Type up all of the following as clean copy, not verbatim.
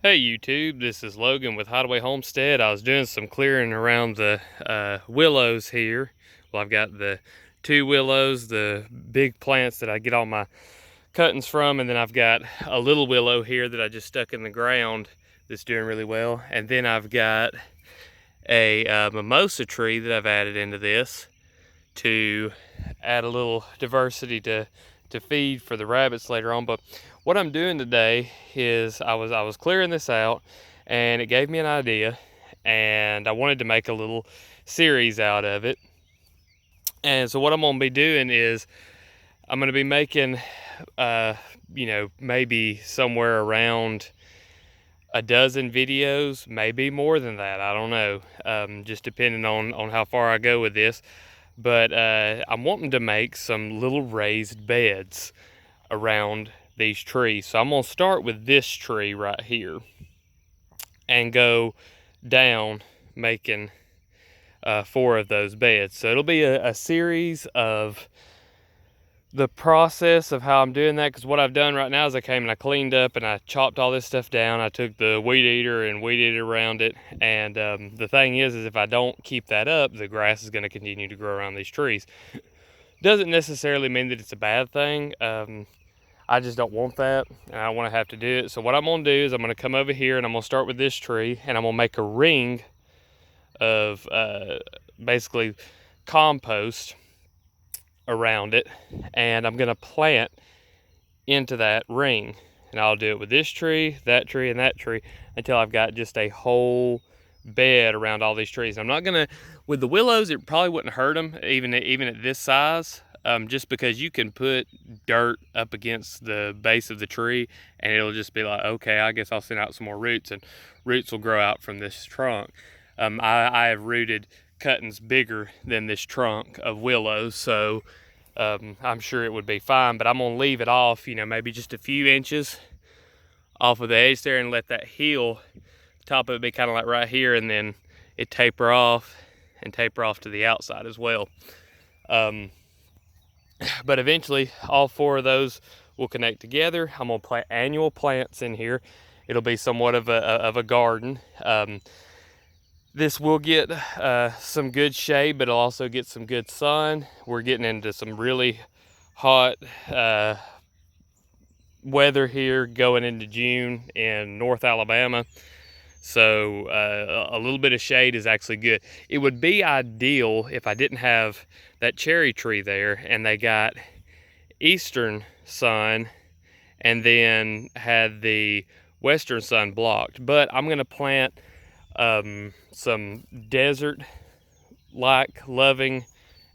Hey YouTube, this is Logan with Hideaway Homestead. I was doing some clearing around the willows here. Well, I've got the two willows, the big plants that I get all my cuttings from, and then I've got a little willow here that I just stuck in the ground that's doing really well. And then I've got a mimosa tree that I've added into this to add a little diversity to feed for the rabbits later on. But what I'm doing today is I was clearing this out, and it gave me an idea, and I wanted to make a little series out of it. And so what I'm gonna be doing is I'm gonna be making maybe somewhere around a dozen videos, maybe more than that, I don't know, just depending on how far I go with this. But I'm wanting to make some little raised beds around these trees. So I'm gonna start with this tree right here and go down making 4 of those beds. So it'll be a series of the process of how I'm doing that, because what I've done right now is I came and I cleaned up and I chopped all this stuff down. I took the weed eater and weed eated around it, and the thing is if I don't keep that up, the grass is going to continue to grow around these trees. Doesn't necessarily mean that it's a bad thing. I just don't want that, and I don't want to have to do it. So what I'm going to do is I'm going to come over here and I'm going to start with this tree, and I'm going to make a ring of basically compost around it, and I'm going to plant into that ring. And I'll do it with this tree, and that tree until I've got just a whole bed around all these trees. I'm not gonna, with the willows, it probably wouldn't hurt them even at this size, just because you can put dirt up against the base of the tree and it'll just be like, okay, I guess I'll send out some more roots, and roots will grow out from this trunk. I have rooted cuttings bigger than this trunk of willows, so I'm sure it would be fine, but I'm gonna leave it off, maybe just a few inches off of the edge there, and let that heel, top of it be kind of like right here, and then it taper off to the outside as well. But eventually all 4 of those will connect together. I'm gonna plant annual plants in here. It'll be somewhat of a garden. This will get some good shade, but it'll also get some good sun. We're getting into some really hot weather here going into June in North Alabama. So a little bit of shade is actually good. It would be ideal if I didn't have that cherry tree there and they got eastern sun and then had the western sun blocked. But I'm gonna plant some desert-like loving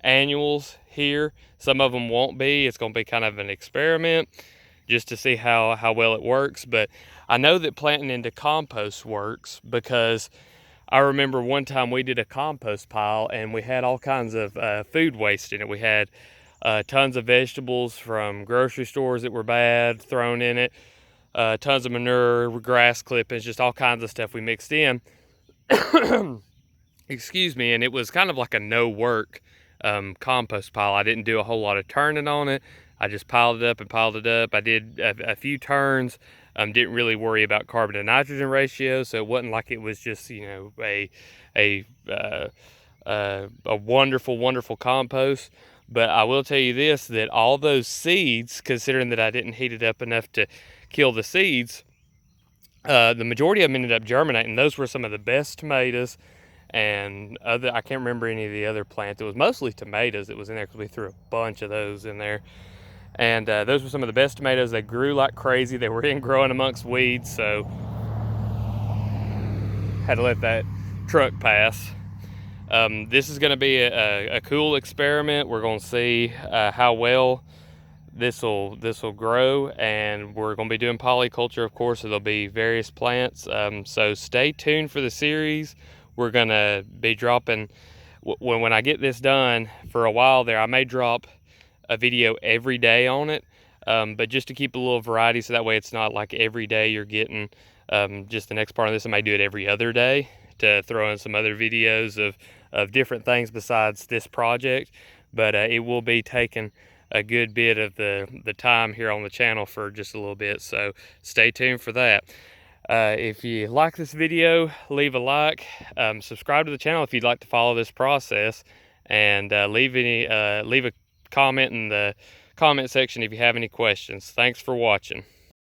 annuals here. Some of them won't be. It's gonna be kind of an experiment just to see how well it works. But I know that planting into compost works, because I remember one time we did a compost pile and we had all kinds of food waste in it. We had tons of vegetables from grocery stores that were bad thrown in it, tons of manure, grass clippings, just all kinds of stuff we mixed in. Excuse me. And it was kind of like a no work compost pile. I didn't do a whole lot of turning on it. I just piled it up and piled it up. I did a few turns. Didn't really worry about carbon to nitrogen ratio, so it wasn't like it was just a wonderful compost. But I will tell you this, that all those seeds, considering that I didn't heat it up enough to kill the seeds, the majority of them ended up germinating. Those were some of the best tomatoes, and I can't remember any of the other plants. It was mostly tomatoes that was in there, because we threw a bunch of those in there. And those were some of the best tomatoes. They grew like crazy. They were growing amongst weeds, so had to let that truck pass. This is going to be a cool experiment. We're going to see how well this will grow, and we're going to be doing polyculture, of course, so there'll be various plants. So stay tuned for the series. We're going to be dropping, when I get this done, for a while there, I may drop a video every day on it, but just to keep a little variety, so that way it's not like every day you're getting just the next part of this. I may do it every other day to throw in some other videos of different things besides this project, but it will be taking a good bit of the time here on the channel for just a little bit, so stay tuned for that. If you like this video, leave a like, subscribe to the channel if you'd like to follow this process, and leave a comment in the comment section if you have any questions. Thanks for watching.